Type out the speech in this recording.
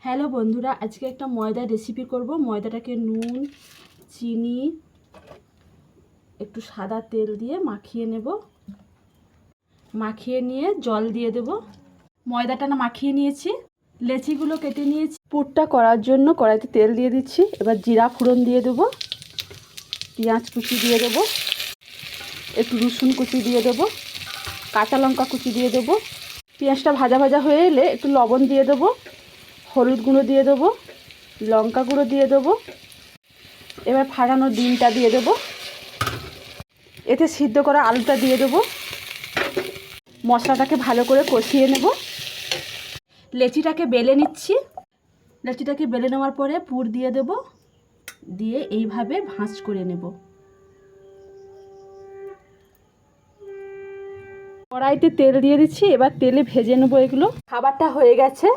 Hello বন্ধুরা, আজকে একটা ময়দার রেসিপি করব। ময়দাটাকে নুন, চিনি, একটু সাদা তেল দিয়ে মাখিয়ে নেব। মাখিয়ে নিয়ে জল দিয়ে দেব। ময়দাটা মাখিয়ে নিয়েছি, লেচিগুলো কেটে নিয়েছি। পুরটা করার জন্য কড়াইতে তেল দিয়ে দিচ্ছি। এবার জিরা ফোড়ন দিয়ে দেব, পেঁয়াজ কুচি দিয়ে দেব, একটু রসুন কুচি দিয়ে দেব, কাঁচা লঙ্কা কুচি দিয়ে দেব। পেঁয়াজটা ভাজা ভাজা হয়ে এলে একটু লবণ দিয়ে দেবো, হলুদ গুঁড়ো দিয়ে দেবো, লঙ্কা গুঁড়ো দিয়ে দেবো। এবার ফাটানো ডিমটা দিয়ে দেবো, এতে সিদ্ধ করা আলুটা দিয়ে দেবো। মশলাটাকে ভালো করে কষিয়ে নেব। লেচিটাকে বেলে নিচ্ছি। লেচিটাকে বেলে নেওয়ার পরে পুর দিয়ে দেব, দিয়ে এইভাবে ভাঁজ করে নেব। কড়াইতে তেল দিয়ে দিচ্ছি, এবার তেলে ভেজে নেবো এগুলো। খাবারটা হয়ে গেছে।